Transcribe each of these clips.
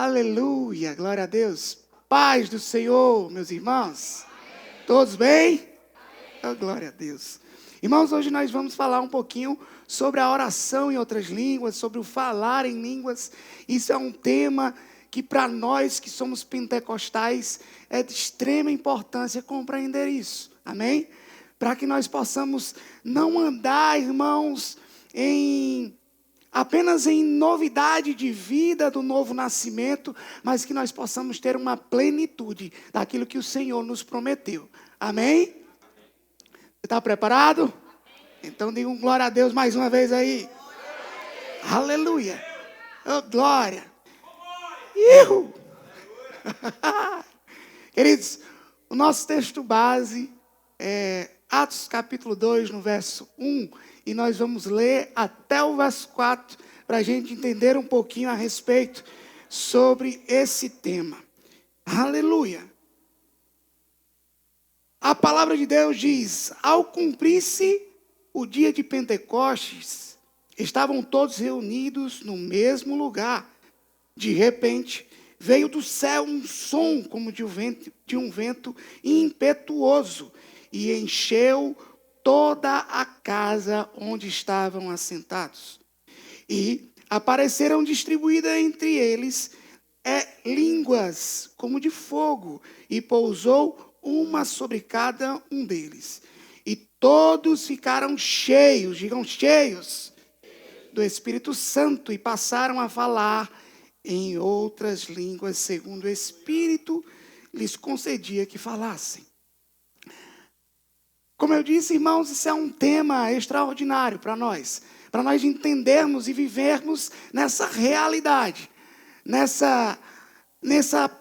Aleluia, glória a Deus. Paz do Senhor, meus irmãos. Todos bem? Oh, glória a Deus. Irmãos, hoje nós vamos falar um pouquinho sobre a oração em outras línguas, sobre o falar em línguas. Isso é um tema que para nós que somos pentecostais é de extrema importância compreender isso. Amém? Para que nós possamos não andar, irmãos, apenas em novidade de vida do novo nascimento, mas que nós possamos ter uma plenitude daquilo que o Senhor nos prometeu. Amém? Você está preparado? Então diga um glória a Deus mais uma vez aí. Aleluia. Oh, glória. Ihu. Queridos, o nosso texto base é Atos capítulo 2, no verso 1, e nós vamos ler até o verso 4, para a gente entender um pouquinho a respeito sobre esse tema. Aleluia! A palavra de Deus diz: ao cumprir-se o dia de Pentecostes, estavam todos reunidos no mesmo lugar. De repente, veio do céu um som como de um vento impetuoso, e encheu toda a casa onde estavam assentados. E apareceram distribuídas entre eles línguas como de fogo, e pousou uma sobre cada um deles. E todos ficaram cheios, digam cheios, do Espírito Santo, e passaram a falar em outras línguas, segundo o Espírito lhes concedia que falassem. Como eu disse, irmãos, isso é um tema extraordinário para nós entendermos e vivermos nessa realidade, nessa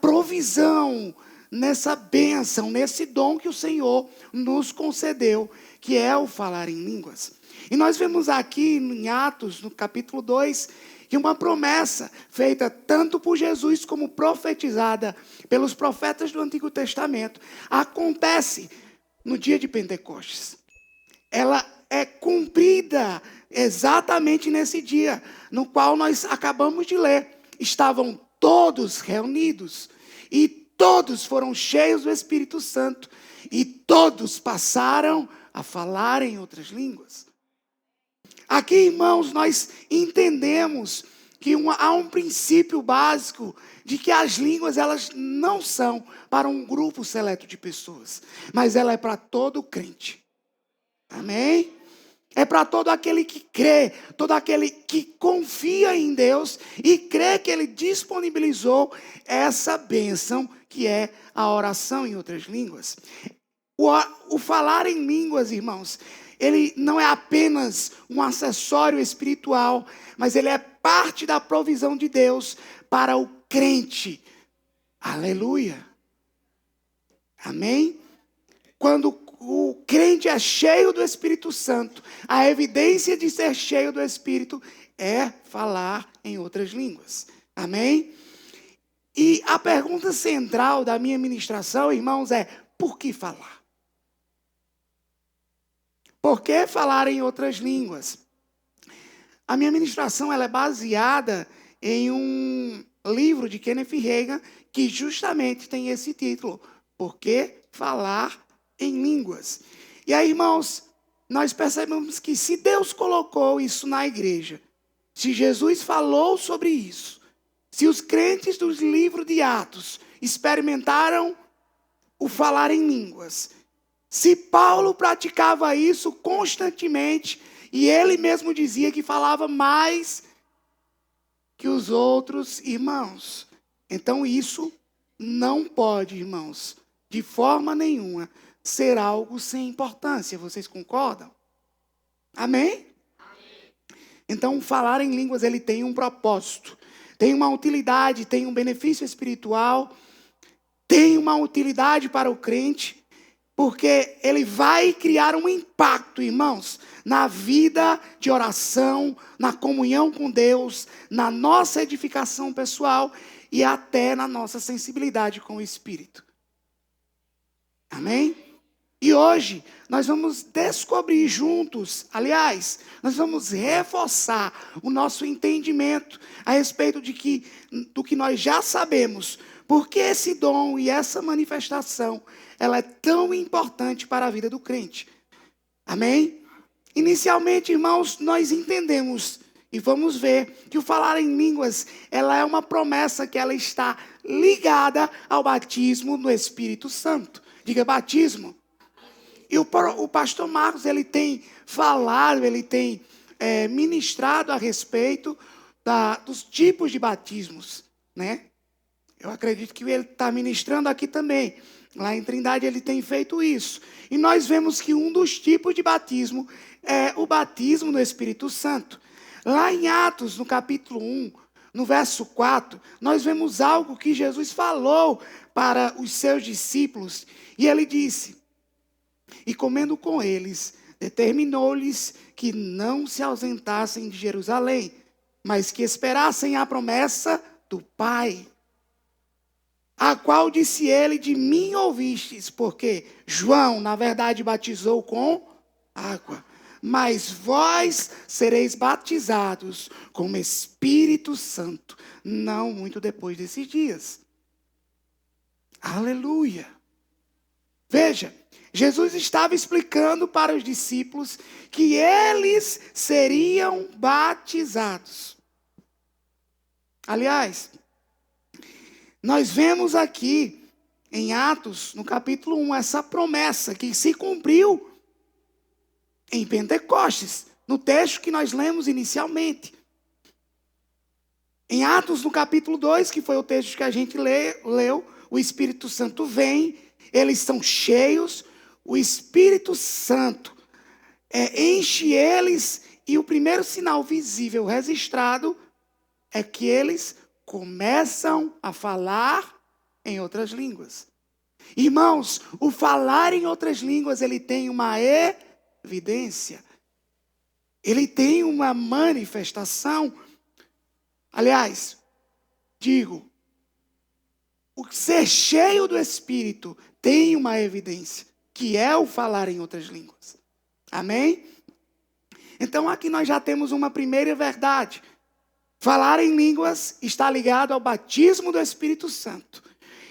provisão, nessa bênção, nesse dom que o Senhor nos concedeu, que é o falar em línguas. E nós vemos aqui em Atos, no capítulo 2, que uma promessa feita tanto por Jesus como profetizada pelos profetas do Antigo Testamento acontece no dia de Pentecostes. Ela é cumprida exatamente nesse dia, no qual nós acabamos de ler. Estavam todos reunidos e todos foram cheios do Espírito Santo e todos passaram a falar em outras línguas. Aqui, irmãos, nós entendemos que há um princípio básico de que as línguas, elas não são para um grupo seleto de pessoas, mas ela é para todo crente. Amém? É para todo aquele que crê, todo aquele que confia em Deus e crê que Ele disponibilizou essa bênção que é a oração em outras línguas. O falar em línguas, irmãos, ele não é apenas um acessório espiritual, mas ele é parte da provisão de Deus para o crente. Aleluia. Amém? Quando o crente é cheio do Espírito Santo, a evidência de ser cheio do Espírito é falar em outras línguas. Amém? E a pergunta central da minha ministração, irmãos, é: por que falar? Por que falar em outras línguas? A minha ministração ela é baseada em um livro de Kenneth Hagin, que justamente tem esse título: Por que falar em línguas? E aí, irmãos, nós percebemos que se Deus colocou isso na igreja, se Jesus falou sobre isso, se os crentes dos livros de Atos experimentaram o falar em línguas, se Paulo praticava isso constantemente, e ele mesmo dizia que falava mais que os outros irmãos, então isso não pode, irmãos, de forma nenhuma, ser algo sem importância. Vocês concordam? Amém? Então, falar em línguas, ele tem um propósito, tem uma utilidade, tem um benefício espiritual, tem uma utilidade para o crente, porque ele vai criar um impacto, irmãos, na vida de oração, na comunhão com Deus, na nossa edificação pessoal e até na nossa sensibilidade com o Espírito. Amém? E hoje nós vamos descobrir juntos, aliás, nós vamos reforçar o nosso entendimento a respeito do que nós já sabemos. Porque esse dom e essa manifestação, ela é tão importante para a vida do crente. Amém? Inicialmente, irmãos, nós entendemos e vamos ver que o falar em línguas, ela é uma promessa que ela está ligada ao batismo no Espírito Santo. Diga batismo. E o pastor Marcos, ele tem falado, ele tem ministrado a respeito dos tipos de batismos, né? Eu acredito que ele está ministrando aqui também. Lá em Trindade ele tem feito isso. E nós vemos que um dos tipos de batismo é o batismo no Espírito Santo. Lá em Atos, no capítulo 1, no verso 4, nós vemos algo que Jesus falou para os seus discípulos. E ele disse: e comendo com eles, determinou-lhes que não se ausentassem de Jerusalém, mas que esperassem a promessa do Pai. A qual disse ele: de mim ouvistes, porque João, na verdade, batizou com água. Mas vós sereis batizados com o Espírito Santo, não muito depois desses dias. Aleluia. Veja, Jesus estava explicando para os discípulos que eles seriam batizados. Aliás, nós vemos aqui em Atos, no capítulo 1, essa promessa que se cumpriu em Pentecostes, no texto que nós lemos inicialmente. Em Atos, no capítulo 2, que foi o texto que a gente leu, o Espírito Santo vem, eles são cheios, o Espírito Santo enche eles, e o primeiro sinal visível registrado é que eles começam a falar em outras línguas. Irmãos, o falar em outras línguas, ele tem uma evidência. Ele tem uma manifestação. Aliás, digo, o ser cheio do Espírito tem uma evidência, que é o falar em outras línguas. Amém? Então aqui nós já temos uma primeira verdade. Falar em línguas está ligado ao batismo do Espírito Santo.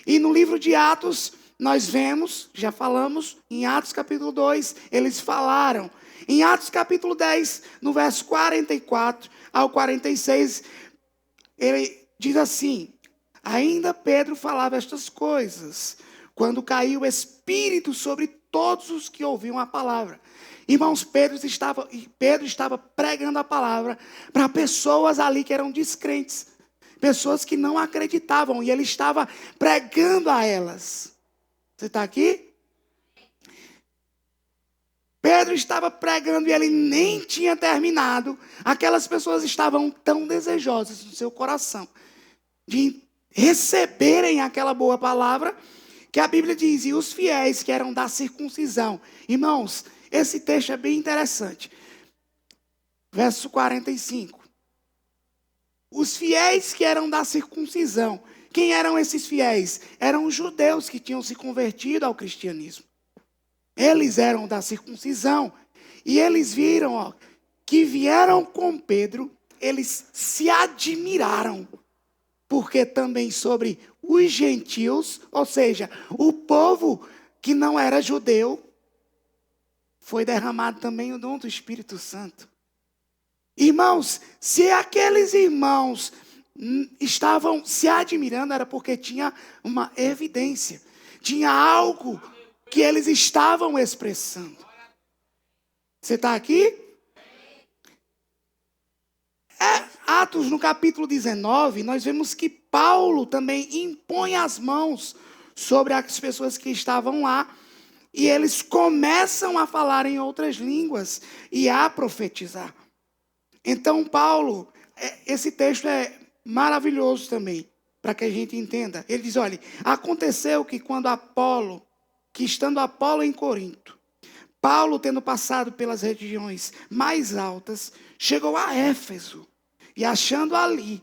E no livro de Atos, nós vemos, já falamos, em Atos capítulo 2, eles falaram. Em Atos capítulo 10, no verso 44 ao 46, ele diz assim: ainda Pedro falava estas coisas, quando caiu o Espírito sobre todos os que ouviam a palavra. Irmãos, Pedro estava pregando a palavra para pessoas ali que eram descrentes, pessoas que não acreditavam, e ele estava pregando a elas. Você está aqui? Pedro estava pregando e ele nem tinha terminado. Aquelas pessoas estavam tão desejosas no seu coração de receberem aquela boa palavra, que a Bíblia diz: e os fiéis que eram da circuncisão. Irmãos, esse texto é bem interessante. Verso 45. Os fiéis que eram da circuncisão. Quem eram esses fiéis? Eram os judeus que tinham se convertido ao cristianismo. Eles eram da circuncisão. E eles viram que vieram com Pedro, eles se admiraram. Porque também sobre os gentios, ou seja, o povo que não era judeu, foi derramado também o dom do Espírito Santo. Irmãos, se aqueles irmãos estavam se admirando, era porque tinha uma evidência. Tinha algo que eles estavam expressando. Você está aqui? Atos, no capítulo 19, nós vemos que Paulo também impõe as mãos sobre as pessoas que estavam lá. E eles começam a falar em outras línguas e a profetizar. Então, Paulo, esse texto é maravilhoso também, para que a gente entenda. Ele diz: olha, aconteceu que estando Apolo em Corinto, Paulo, tendo passado pelas regiões mais altas, chegou a Éfeso. E achando ali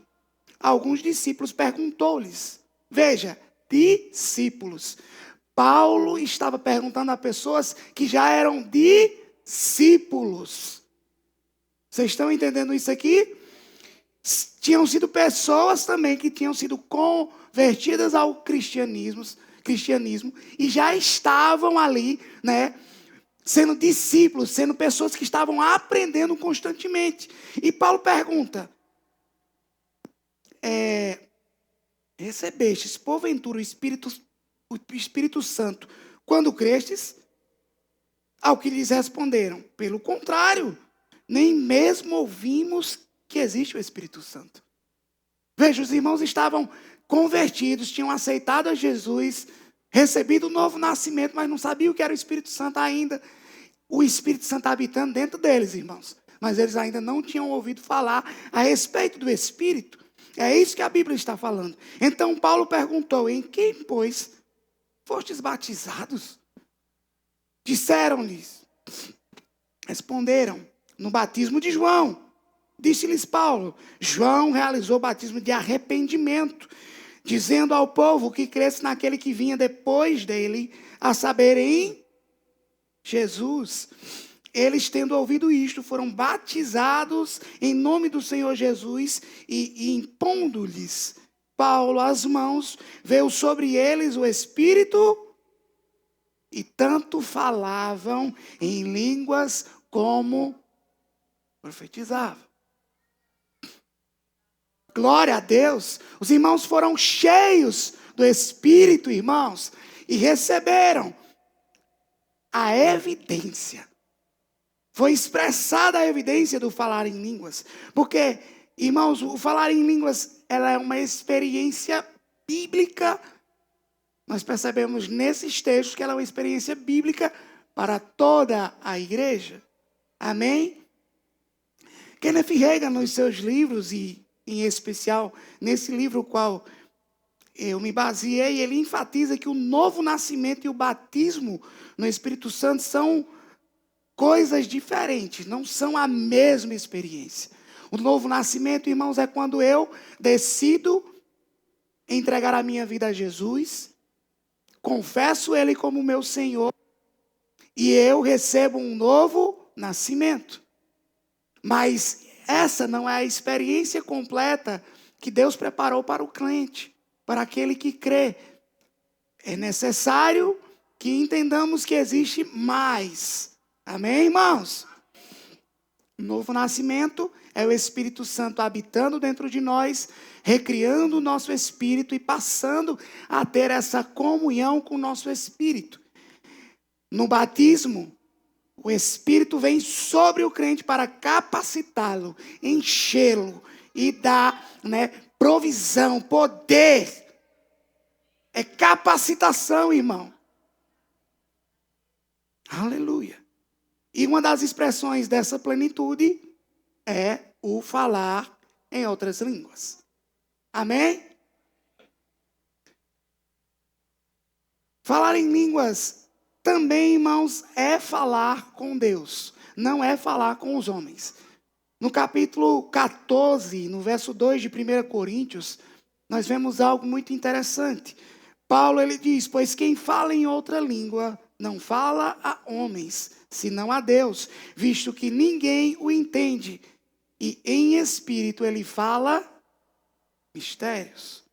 alguns discípulos, perguntou-lhes. Veja, discípulos. Paulo estava perguntando a pessoas que já eram discípulos. Vocês estão entendendo isso aqui? Tinham sido pessoas também que tinham sido convertidas ao cristianismo e já estavam ali, né, sendo discípulos, sendo pessoas que estavam aprendendo constantemente. E Paulo pergunta: recebestes porventura o Espírito Santo quando crestes? Ao que lhes responderam: pelo contrário, nem mesmo ouvimos que existe o Espírito Santo. Veja, os irmãos estavam convertidos, tinham aceitado a Jesus, recebido o novo nascimento, mas não sabiam o que era o Espírito Santo ainda. O Espírito Santo habitando dentro deles, irmãos. Mas eles ainda não tinham ouvido falar a respeito do Espírito. É isso que a Bíblia está falando. Então Paulo perguntou: em quem, pois, fostes batizados? Disseram-lhes, responderam: no batismo de João. Disse-lhes Paulo: João realizou o batismo de arrependimento, dizendo ao povo que cresce naquele que vinha depois dele, a saber, em Jesus. Eles, tendo ouvido isto, foram batizados em nome do Senhor Jesus, e impondo-lhes Paulo as mãos, veio sobre eles o Espírito, e tanto falavam em línguas como profetizavam. Glória a Deus. Os irmãos foram cheios do Espírito, irmãos, e receberam a evidência. Foi expressada a evidência do falar em línguas. Porque, irmãos, o falar em línguas, ela é uma experiência bíblica. Nós percebemos nesses textos que ela é uma experiência bíblica para toda a igreja. Amém? Kenneth Hagin, nos seus livros, e em especial nesse livro qual eu me baseei, ele enfatiza que o novo nascimento e o batismo no Espírito Santo são coisas diferentes, não são a mesma experiência. O novo nascimento, irmãos, é quando eu decido entregar a minha vida a Jesus, confesso Ele como meu Senhor, e eu recebo um novo nascimento. Mas essa não é a experiência completa que Deus preparou para o crente, para aquele que crê. É necessário que entendamos que existe mais. Amém, irmãos? O novo nascimento é o Espírito Santo habitando dentro de nós, recriando o nosso espírito e passando a ter essa comunhão com o nosso espírito. No batismo, o Espírito vem sobre o crente para capacitá-lo, enchê-lo e dar, provisão, poder. É capacitação, irmão. Aleluia. E uma das expressões dessa plenitude é o falar em outras línguas. Amém? Falar em línguas também, irmãos, é falar com Deus, não é falar com os homens. No capítulo 14, no verso 2 de 1 Coríntios, nós vemos algo muito interessante. Paulo, ele diz: pois quem fala em outra língua não fala a homens, senão a Deus, visto que ninguém o entende, e em espírito ele fala mistérios.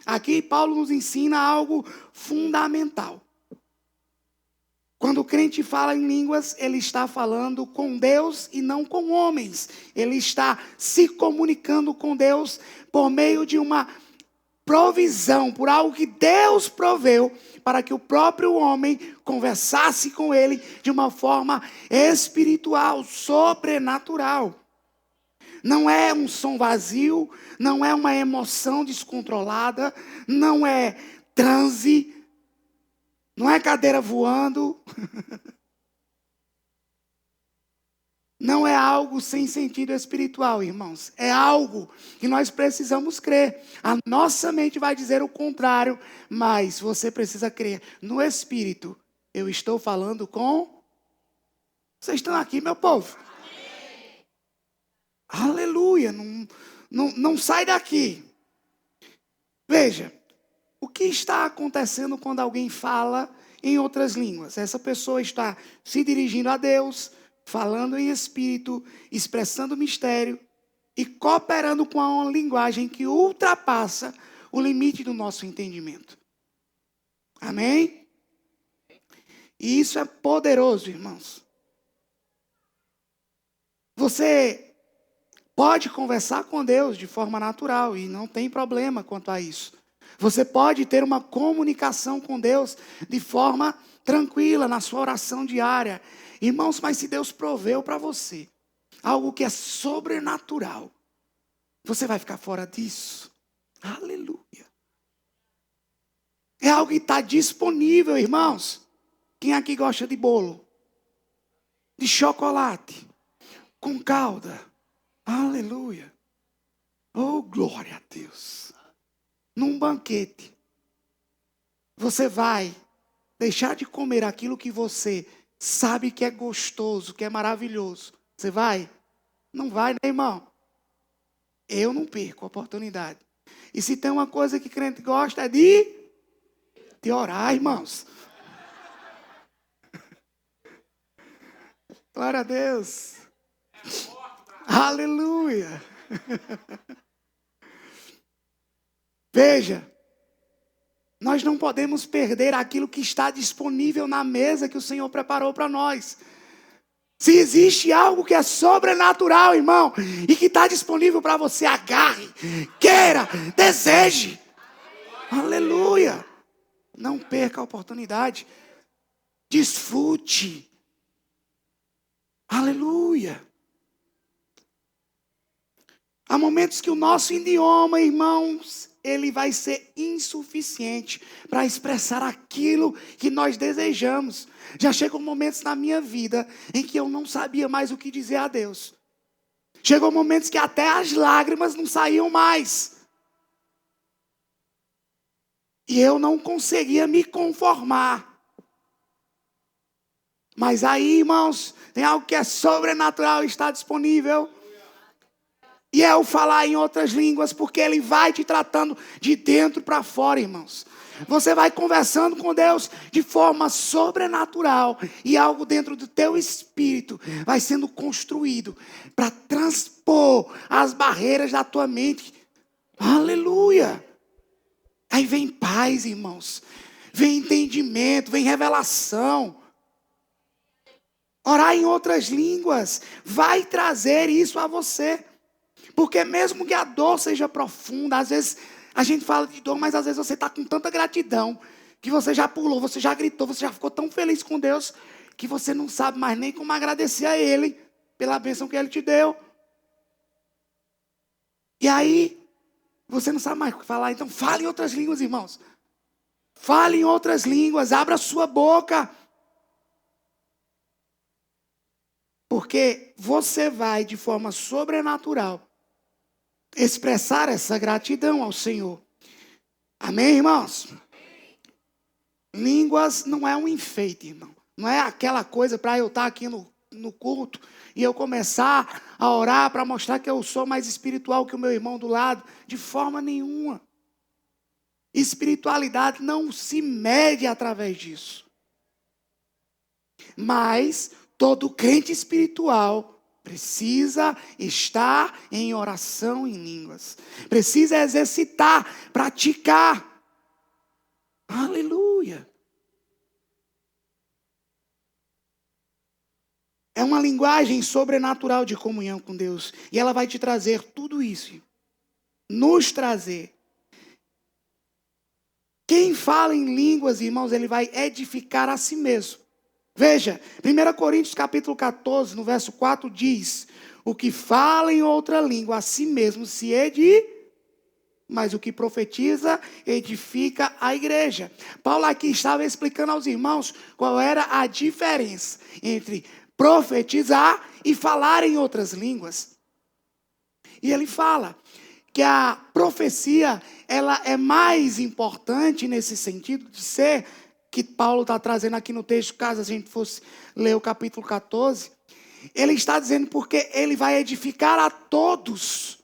Aqui Paulo nos ensina algo fundamental. Quando o crente fala em línguas, ele está falando com Deus e não com homens. Ele está se comunicando com Deus por meio de uma provisão, por algo que Deus proveu para que o próprio homem conversasse com ele de uma forma espiritual, sobrenatural. Não é um som vazio, não é uma emoção descontrolada, não é transe, não é cadeira voando. Não é algo sem sentido espiritual, irmãos. É algo que nós precisamos crer. A nossa mente vai dizer o contrário, mas você precisa crer no Espírito. Eu estou falando com... Vocês estão aqui, meu povo? Amém. Aleluia. Não sai daqui. Veja, o que está acontecendo quando alguém fala em outras línguas? Essa pessoa está se dirigindo a Deus, falando em espírito, expressando mistério e cooperando com uma linguagem que ultrapassa o limite do nosso entendimento. Amém? E isso é poderoso, irmãos. Você pode conversar com Deus de forma natural e não tem problema quanto a isso. Você pode ter uma comunicação com Deus de forma tranquila na sua oração diária. Irmãos, mas se Deus proveu para você algo que é sobrenatural, você vai ficar fora disso? Aleluia. É algo que está disponível, irmãos. Quem aqui gosta de bolo? De chocolate? Com calda? Aleluia. Oh, glória a Deus. Num banquete, você vai deixar de comer aquilo que você sabe que é gostoso, que é maravilhoso. Você vai? Não vai, né, irmão? Eu não perco a oportunidade. E se tem uma coisa que crente gosta é de orar, irmãos. Glória a Deus. Aleluia. Veja, nós não podemos perder aquilo que está disponível na mesa que o Senhor preparou para nós. Se existe algo que é sobrenatural, irmão, e que está disponível para você, agarre, queira, deseje. Aleluia. Não perca a oportunidade. Desfrute. Aleluia. Há momentos que o nosso idioma, irmãos, ele vai ser insuficiente para expressar aquilo que nós desejamos. Já chegou momentos na minha vida em que eu não sabia mais o que dizer a Deus. Chegou momentos que até as lágrimas não saíam mais. E eu não conseguia me conformar. Mas aí, irmãos, tem algo que é sobrenatural e está disponível. E é o falar em outras línguas, porque Ele vai te tratando de dentro para fora, irmãos. Você vai conversando com Deus de forma sobrenatural. E algo dentro do teu espírito vai sendo construído para transpor as barreiras da tua mente. Aleluia! Aí vem paz, irmãos. Vem entendimento, vem revelação. Orar em outras línguas vai trazer isso a você. Porque mesmo que a dor seja profunda, às vezes a gente fala de dor, mas às vezes você está com tanta gratidão, que você já pulou, você já gritou, você já ficou tão feliz com Deus, que você não sabe mais nem como agradecer a Ele, pela bênção que Ele te deu. E aí, você não sabe mais o que falar, então fale em outras línguas, irmãos. Fale em outras línguas, abra a sua boca. Porque você vai, de forma sobrenatural, expressar essa gratidão ao Senhor. Amém, irmãos? Línguas não é um enfeite, irmão. Não é aquela coisa para eu estar aqui no culto e eu começar a orar para mostrar que eu sou mais espiritual que o meu irmão do lado. De forma nenhuma. Espiritualidade não se mede através disso. Mas todo crente espiritual precisa estar em oração em línguas. Precisa exercitar, praticar. Aleluia. É uma linguagem sobrenatural de comunhão com Deus. E ela vai te trazer tudo isso. Nos trazer. Quem fala em línguas, irmãos, ele vai edificar a si mesmo. Veja, 1 Coríntios capítulo 14, no verso 4 diz: o que fala em outra língua a si mesmo se edifica, mas o que profetiza edifica a igreja. Paulo aqui estava explicando aos irmãos qual era a diferença entre profetizar e falar em outras línguas. E ele fala que a profecia, ela é mais importante nesse sentido de ser, que Paulo está trazendo aqui no texto, caso a gente fosse ler o capítulo 14, ele está dizendo porque ele vai edificar a todos.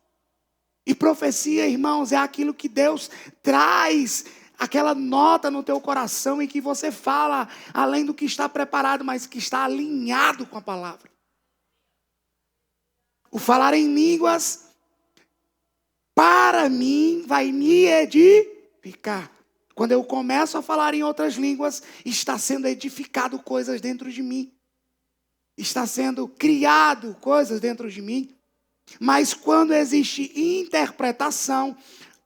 E profecia, irmãos, é aquilo que Deus traz aquela nota no teu coração em que você fala além do que está preparado, mas que está alinhado com a palavra. O falar em línguas, para mim, vai me edificar. Quando eu começo a falar em outras línguas, está sendo edificado coisas dentro de mim. Está sendo criado coisas dentro de mim. Mas quando existe interpretação,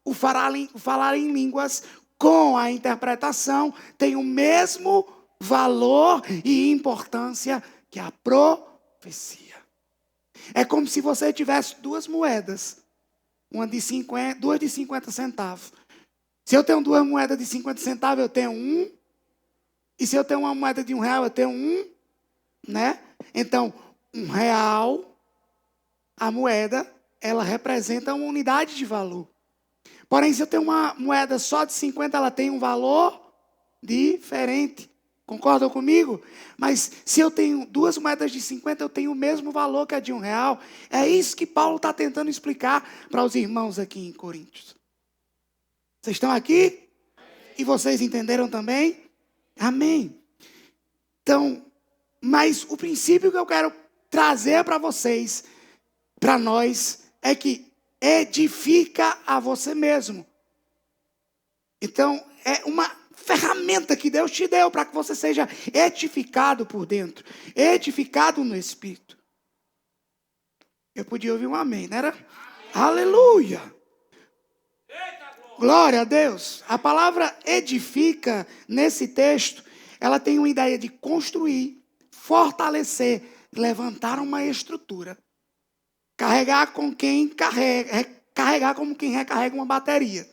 o falar em línguas com a interpretação tem o mesmo valor e importância que a profecia. É como se você tivesse duas moedas, duas de 50 centavos. Se eu tenho duas moedas de 50 centavos, eu tenho um. E se eu tenho uma moeda de R$1, eu tenho um, né? Então, R$1, a moeda, ela representa uma unidade de valor. Porém, se eu tenho uma moeda só de 50, ela tem um valor diferente. Concordam comigo? Mas se eu tenho duas moedas de 50, eu tenho o mesmo valor que a de R$1. É isso que Paulo está tentando explicar para os irmãos aqui em Coríntios. Vocês estão aqui? E vocês entenderam também? Amém. Então, mas o princípio que eu quero trazer para vocês, para nós, é que edifica a você mesmo. Então, é uma ferramenta que Deus te deu para que você seja edificado por dentro, edificado no Espírito. Eu podia ouvir um amém, não era? Amém. Aleluia! Glória a Deus. A palavra edifica, nesse texto, ela tem uma ideia de construir, fortalecer, levantar uma estrutura. Carregar com quem carrega, carregar como quem recarrega uma bateria.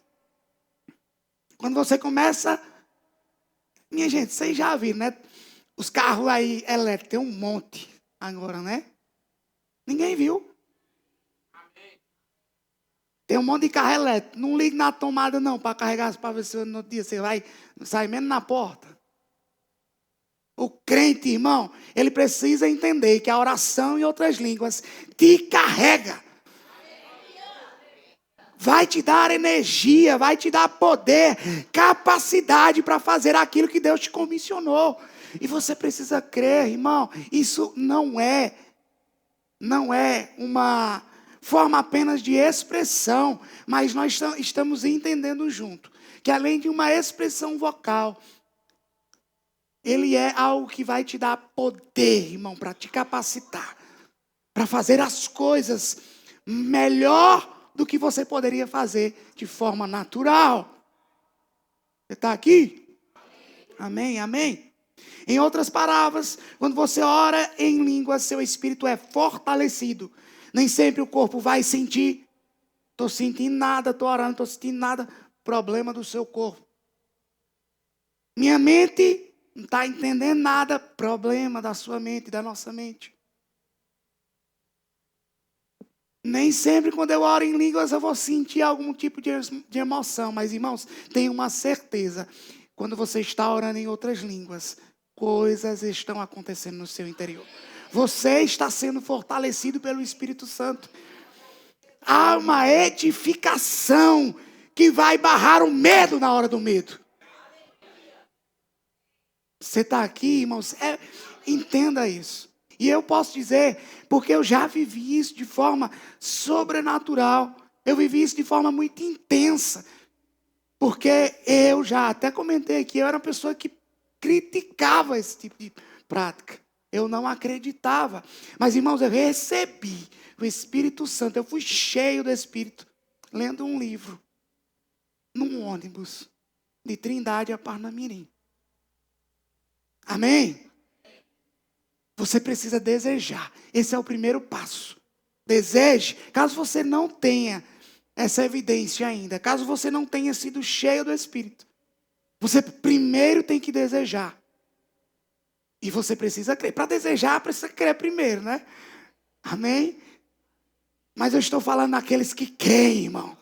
Quando você começa... Minha gente, vocês já viram, né? Os carros aí elétricos, tem um monte agora, né? Ninguém viu. Tem um monte de carro elétrico. Não ligue na tomada não, para carregar, para ver se no dia você vai sair mesmo na porta. O crente, irmão, ele precisa entender que a oração em outras línguas te carrega. Vai te dar energia, vai te dar poder, capacidade para fazer aquilo que Deus te comissionou. E você precisa crer, irmão. Isso não é uma forma apenas de expressão, mas nós estamos entendendo junto que além de uma expressão vocal, ele é algo que vai te dar poder, irmão, para te capacitar, para fazer as coisas melhor do que você poderia fazer de forma natural. Você está aqui? Amém, amém. Em outras palavras, quando você ora em línguas, seu espírito é fortalecido. Nem sempre o corpo vai sentir. Estou sentindo nada, estou orando, estou sentindo nada. Problema do seu corpo. Minha mente não está entendendo nada. Problema da sua mente, da nossa mente. Nem sempre quando eu oro em línguas eu vou sentir algum tipo de emoção. Mas, irmãos, tenha uma certeza. Quando você está orando em outras línguas, coisas estão acontecendo no seu interior. Você está sendo fortalecido pelo Espírito Santo. Há uma edificação que vai barrar o medo na hora do medo. Você está aqui, irmãos? Entenda isso. E eu posso dizer, porque eu já vivi isso de forma sobrenatural. Eu vivi isso de forma muito intensa. Porque eu já até comentei aqui, eu era uma pessoa que criticava esse tipo de prática. Eu não acreditava. Mas, irmãos, eu recebi o Espírito Santo. Eu fui cheio do Espírito, lendo um livro, num ônibus, de Trindade a Parnamirim. Amém? Você precisa desejar. Esse é o primeiro passo. Deseje. Caso você não tenha essa evidência ainda, caso você não tenha sido cheio do Espírito, você primeiro tem que desejar. E você precisa crer. Para desejar, precisa crer primeiro, né? Amém? Mas eu estou falando daqueles que creem, irmão.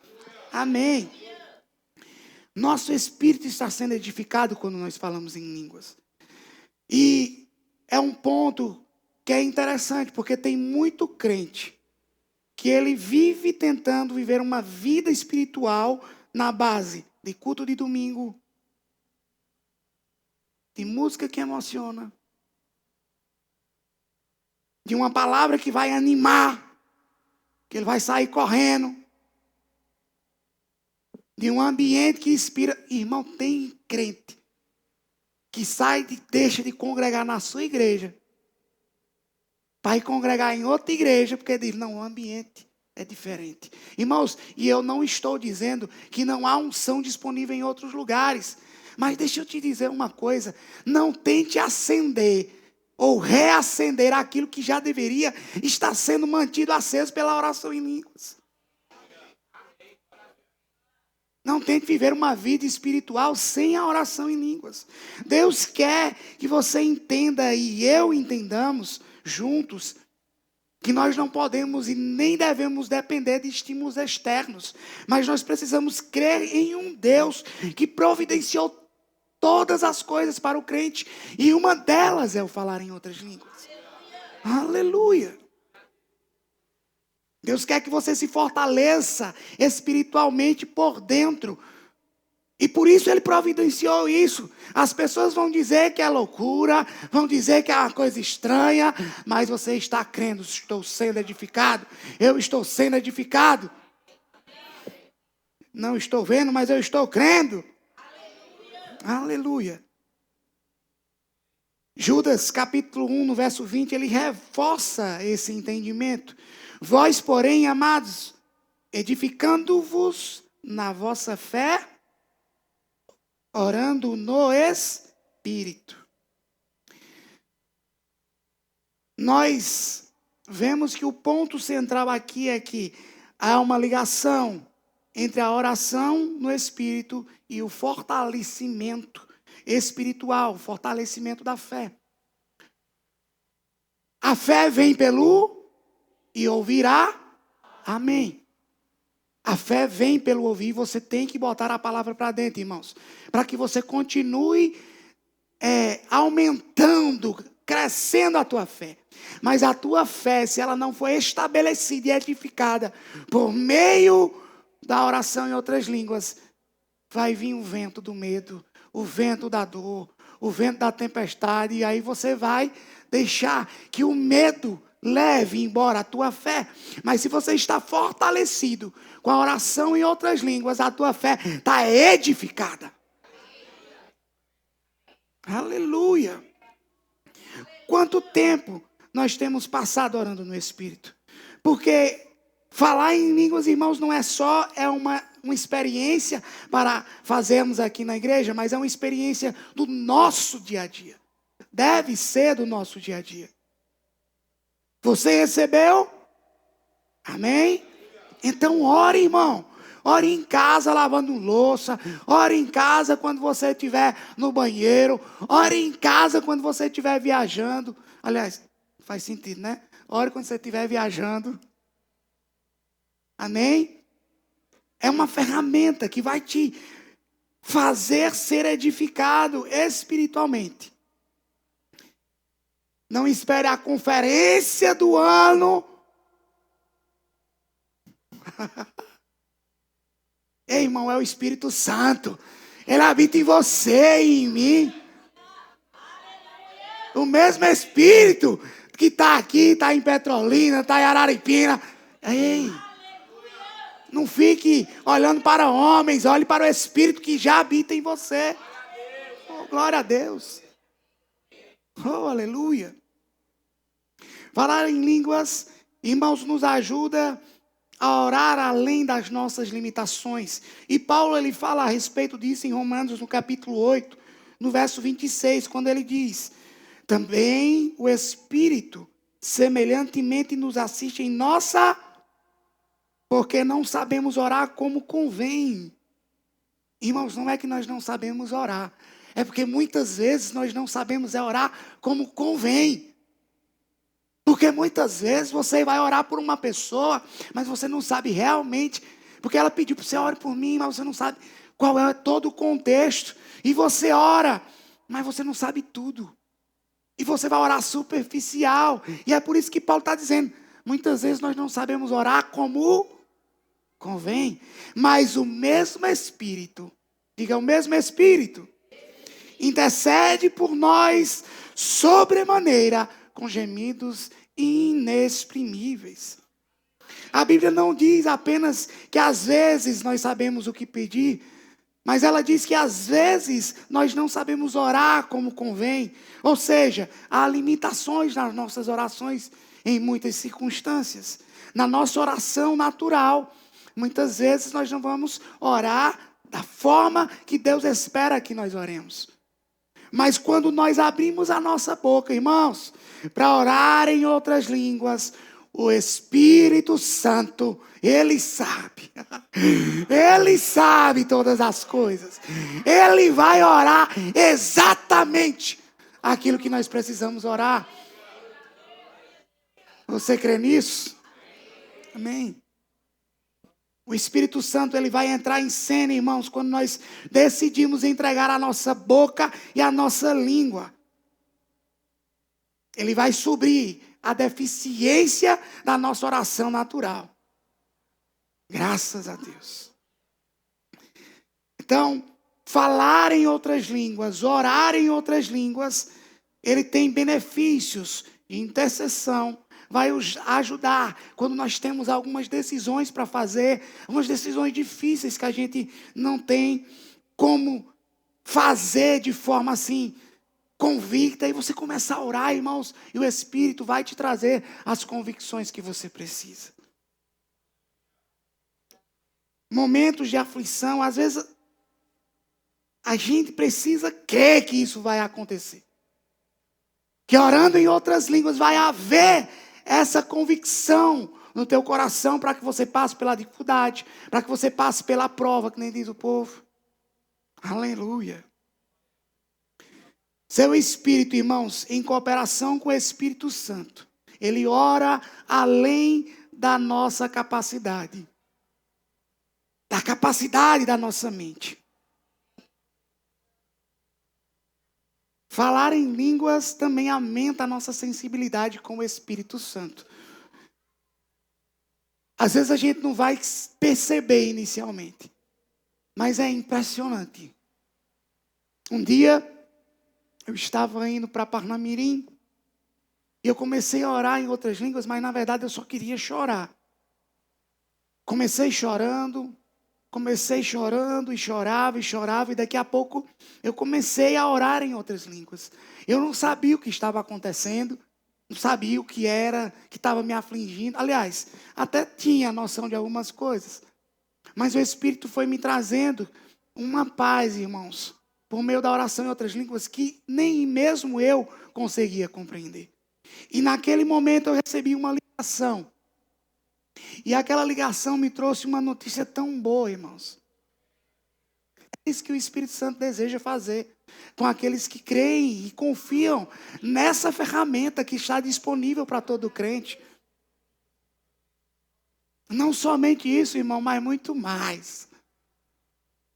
Amém. Nosso espírito está sendo edificado quando nós falamos em línguas. E é um ponto que é interessante, porque tem muito crente que ele vive tentando viver uma vida espiritual na base de culto de domingo, de música que emociona, de uma palavra que vai animar, que ele vai sair correndo, de um ambiente que inspira. Irmão, tem crente que deixa de congregar na sua igreja para ir congregar em outra igreja, porque diz, não, o ambiente é diferente. Irmãos, e eu não estou dizendo que não há unção disponível em outros lugares, mas deixa eu te dizer uma coisa, não tente acender ou reacender aquilo que já deveria estar sendo mantido aceso pela oração em línguas. Não tente viver uma vida espiritual sem a oração em línguas. Deus quer que você entenda e eu entendamos juntos que nós não podemos e nem devemos depender de estímulos externos. Mas nós precisamos crer em um Deus que providenciou todas as coisas para o crente. E uma delas é o falar em outras línguas. Aleluia! Deus quer que você se fortaleça espiritualmente por dentro. E por isso Ele providenciou isso. As pessoas vão dizer que é loucura, vão dizer que é uma coisa estranha, mas você está crendo, estou sendo edificado. Eu estou sendo edificado. Não estou vendo, mas eu estou crendo. Aleluia. Judas capítulo 1, no verso 20, ele reforça esse entendimento. Vós, porém, amados, edificando-vos na vossa fé, orando no Espírito. Nós vemos que o ponto central aqui é que há uma ligação entre a oração no Espírito e o fortalecimento espiritual, o fortalecimento da fé. A fé vem pelo e ouvirá. Amém. A fé vem pelo ouvir. Você tem que botar a palavra para dentro, irmãos. Para que você continue aumentando, crescendo a tua fé. Mas a tua fé, se ela não for estabelecida e edificada por meio da oração em outras línguas, vai vir o vento do medo, o vento da dor, o vento da tempestade. E aí você vai deixar que o medo leve embora a tua fé. Mas se você está fortalecido com a oração em outras línguas, a tua fé está edificada. Aleluia. Quanto tempo nós temos passado orando no Espírito? Porque falar em línguas, irmãos, não é só uma experiência para fazermos aqui na igreja, mas é uma experiência do nosso dia a dia. Deve ser do nosso dia a dia. Você recebeu? Amém? Então ore, irmão. Ore em casa lavando louça. Ore em casa quando você estiver no banheiro. Ore em casa quando você estiver viajando. Aliás, faz sentido, né? Ore quando você estiver viajando. Amém? É uma ferramenta que vai te fazer ser edificado espiritualmente. Não espere a conferência do ano. Ei, irmão, é o Espírito Santo. Ele habita em você e em mim. O mesmo Espírito que está aqui, está em Petrolina, está em Araripina. Ei, não fique olhando para homens, olhe para o Espírito que já habita em você. Oh, glória a Deus. Oh, aleluia. Falar em línguas, irmãos, nos ajuda a orar além das nossas limitações. E Paulo, ele fala a respeito disso em Romanos, no capítulo 8, no verso 26, quando ele diz: também o Espírito semelhantemente nos assiste em nossa, porque não sabemos orar como convém. Irmãos, não é que nós não sabemos orar, é porque muitas vezes nós não sabemos orar como convém. Porque muitas vezes você vai orar por uma pessoa, mas você não sabe realmente, porque ela pediu para você orar por mim, mas você não sabe qual é todo o contexto. E você ora, mas você não sabe tudo. E você vai orar superficial. E é por isso que Paulo está dizendo, muitas vezes nós não sabemos orar como convém. Mas o mesmo Espírito, diga o mesmo Espírito, intercede por nós sobremaneira com gemidos inexprimíveis. A Bíblia não diz apenas que às vezes nós sabemos o que pedir, mas ela diz que às vezes nós não sabemos orar como convém. Ou seja, há limitações nas nossas orações em muitas circunstâncias. Na nossa oração natural, muitas vezes nós não vamos orar da forma que Deus espera que nós oremos. Mas quando nós abrimos a nossa boca, irmãos, para orar em outras línguas, o Espírito Santo, Ele sabe. Ele sabe todas as coisas. Ele vai orar exatamente aquilo que nós precisamos orar. Você crê nisso? Amém. O Espírito Santo, ele vai entrar em cena, irmãos, quando nós decidimos entregar a nossa boca e a nossa língua. Ele vai suprir a deficiência da nossa oração natural. Graças a Deus. Então, falar em outras línguas, orar em outras línguas, ele tem benefícios de intercessão. Vai ajudar quando nós temos algumas decisões para fazer, algumas decisões difíceis que a gente não tem como fazer de forma assim convicta, e você começa a orar, irmãos, e o Espírito vai te trazer as convicções que você precisa. Momentos de aflição, às vezes a gente precisa crer que isso vai acontecer. Que orando em outras línguas vai haver essa convicção no teu coração para que você passe pela dificuldade, para que você passe pela prova, que nem diz o povo. Aleluia. Seu Espírito, irmãos, em cooperação com o Espírito Santo, ele ora além da nossa capacidade. Da capacidade da nossa mente. Falar em línguas também aumenta a nossa sensibilidade com o Espírito Santo. Às vezes a gente não vai perceber inicialmente, mas é impressionante. Um dia, eu estava indo para Parnamirim, e eu comecei a orar em outras línguas, mas na verdade eu só queria chorar. Comecei chorando e chorava, e daqui a pouco eu comecei a orar em outras línguas. Eu não sabia o que estava acontecendo, não sabia o que era, que estava me afligindo. Aliás, até tinha noção de algumas coisas. Mas o Espírito foi me trazendo uma paz, irmãos, por meio da oração em outras línguas, que nem mesmo eu conseguia compreender. E naquele momento eu recebi uma ligação. E aquela ligação me trouxe uma notícia tão boa, irmãos. É isso que o Espírito Santo deseja fazer com aqueles que creem e confiam nessa ferramenta que está disponível para todo crente. Não somente isso, irmão, mas muito mais.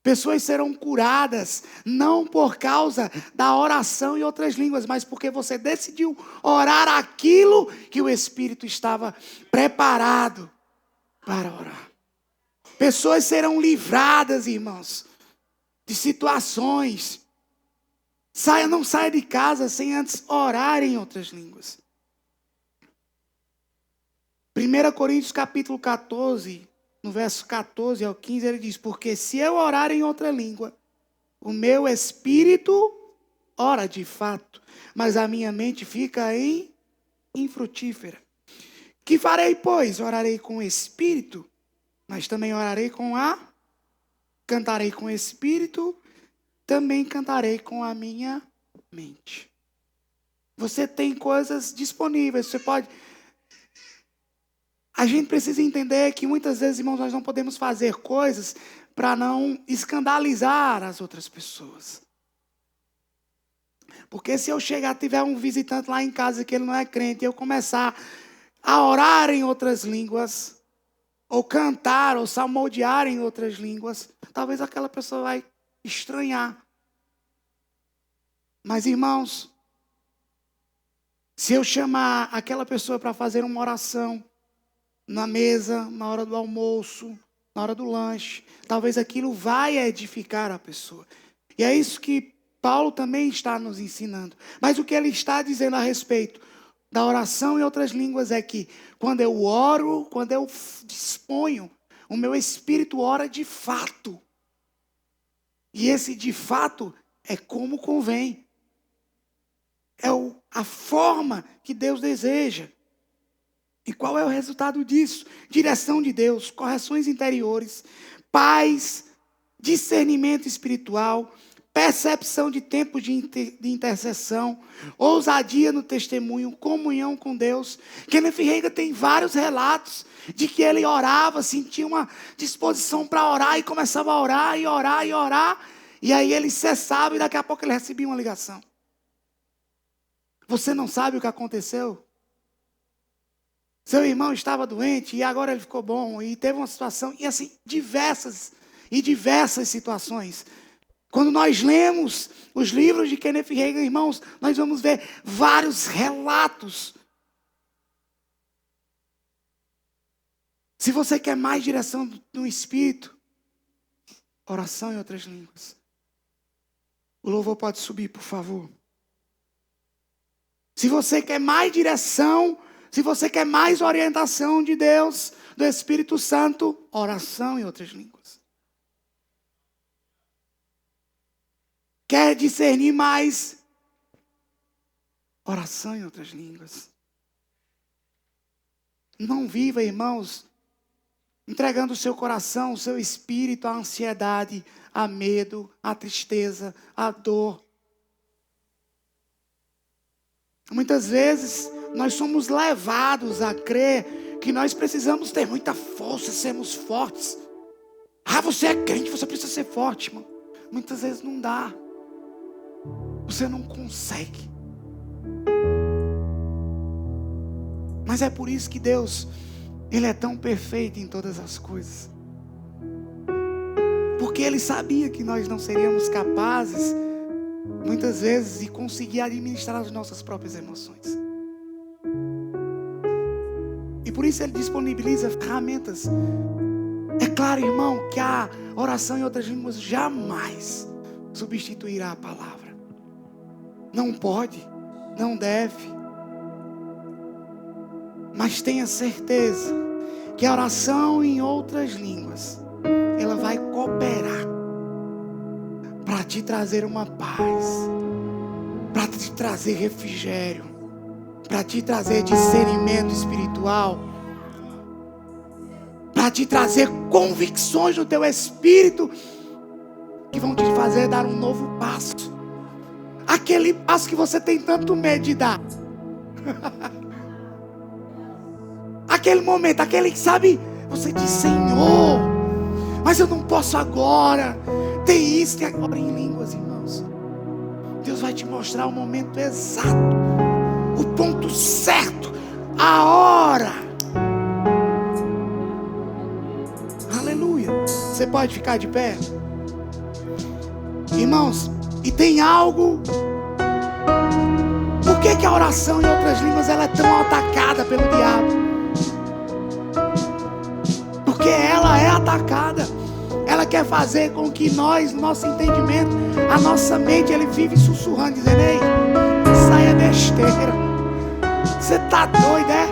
Pessoas serão curadas, não por causa da oração em outras línguas, mas porque você decidiu orar aquilo que o Espírito estava preparado para orar. Pessoas serão livradas, irmãos, de situações. Não saia de casa sem antes orar em outras línguas. 1 Coríntios capítulo 14, no verso 14 ao 15, ele diz: porque se eu orar em outra língua, o meu espírito ora de fato, mas a minha mente fica infrutífera. Que farei, pois? Orarei com o espírito, mas também orarei cantarei com o espírito, também cantarei com a minha mente. Você tem coisas disponíveis, você pode. A gente precisa entender que muitas vezes, irmãos, nós não podemos fazer coisas para não escandalizar as outras pessoas. Porque se eu tiver um visitante lá em casa que ele não é crente, e eu começar a orar em outras línguas, ou cantar, ou salmodiar em outras línguas, talvez aquela pessoa vai estranhar. Mas, irmãos, se eu chamar aquela pessoa para fazer uma oração na mesa, na hora do almoço, na hora do lanche, talvez aquilo vai edificar a pessoa. E é isso que Paulo também está nos ensinando. Mas o que ele está dizendo a respeito da oração em outras línguas é que quando eu oro, quando eu disponho, o meu espírito ora de fato. E esse de fato é como convém. É a forma que Deus deseja. E qual é o resultado disso? Direção de Deus, correções interiores, paz, discernimento espiritual, percepção de tempos de intercessão, ousadia no testemunho, comunhão com Deus. Kenneth Hagin tem vários relatos de que ele orava, sentia uma disposição para orar e começava a orar e orar e orar. E aí ele cessava e daqui a pouco ele recebia uma ligação. Você não sabe o que aconteceu? Seu irmão estava doente e agora ele ficou bom e teve uma situação, e assim, diversas situações. Quando nós lemos os livros de Kenneth Hagin, irmãos, nós vamos ver vários relatos. Se você quer mais direção do Espírito, oração em outras línguas. O louvor pode subir, por favor. Se você quer mais direção, se você quer mais orientação de Deus, do Espírito Santo, oração em outras línguas. Quer discernir mais? Oração em outras línguas. Não viva, irmãos, entregando o seu coração, o seu espírito à ansiedade, a medo, a tristeza, a dor. Muitas vezes nós somos levados a crer que nós precisamos ter muita força, sermos fortes. Você é crente, você precisa ser forte, irmão. Muitas vezes não dá. Você não consegue. Mas é por isso que Deus, Ele é tão perfeito em todas as coisas. Porque Ele sabia que nós não seríamos capazes, muitas vezes, de conseguir administrar as nossas próprias emoções. E por isso Ele disponibiliza ferramentas. É claro, irmão, que a oração em outras línguas jamais substituirá a palavra. Não pode, não deve. Mas tenha certeza que a oração em outras línguas, ela vai cooperar para te trazer uma paz, para te trazer refrigério, para te trazer discernimento espiritual, para te trazer convicções no teu espírito que vão te fazer dar um novo passo. Aquele passo que você tem tanto medo de dar. Aquele momento, aquele que sabe, você diz: Senhor, mas eu não posso agora. Tem isso, tem agora em línguas, irmãos. Deus vai te mostrar o momento exato, o ponto certo, a hora. Aleluia. Você pode ficar de pé? Irmãos, e tem algo. Por que a oração em outras línguas ela é tão atacada pelo diabo? Porque ela é atacada. Ela quer fazer com que nós, no nosso entendimento, a nossa mente, ele vive sussurrando, dizendo: ei, saia besteira. Você tá doido, é?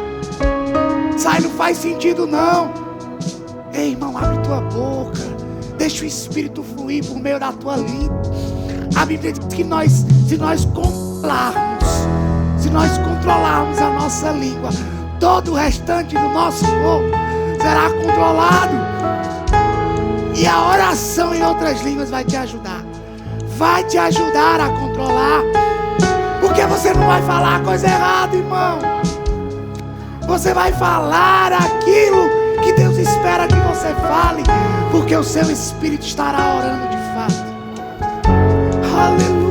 Sai, não faz sentido não. Ei, irmão, abre tua boca. Deixa o Espírito fluir por meio da tua língua. A Bíblia diz que se nós controlarmos a nossa língua, todo o restante do nosso corpo será controlado. E a oração em outras línguas vai te ajudar. Vai te ajudar a controlar. Porque você não vai falar a coisa errada, irmão. Você vai falar aquilo que Deus espera que você fale. Porque o seu espírito estará orando de fato. Aleluia.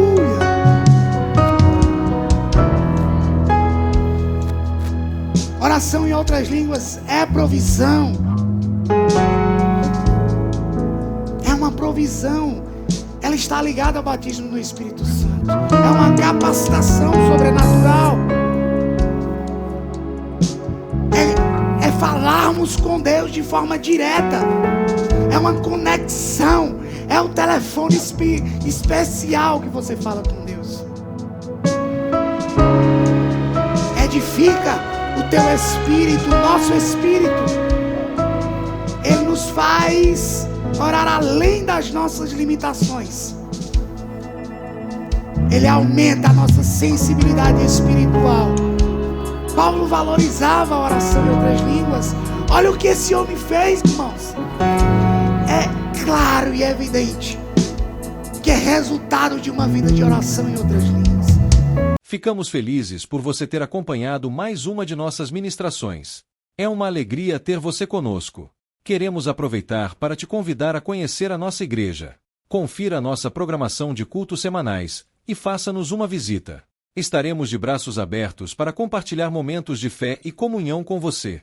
Oração em outras línguas é provisão. É uma provisão. Ela está ligada ao batismo no Espírito Santo. É uma capacitação sobrenatural. É falarmos com Deus de forma direta. É uma conexão. É um telefone especial que você fala com Deus. Edifica o teu espírito, o nosso espírito. Ele nos faz orar além das nossas limitações. Ele aumenta a nossa sensibilidade espiritual. Paulo valorizava a oração em outras línguas. Olha o que esse homem fez, irmãos. É claro e evidente que é resultado de uma vida de oração em outras línguas. Ficamos felizes por você ter acompanhado mais uma de nossas ministrações. É uma alegria ter você conosco. Queremos aproveitar para te convidar a conhecer a nossa igreja. Confira a nossa programação de cultos semanais e faça-nos uma visita. Estaremos de braços abertos para compartilhar momentos de fé e comunhão com você.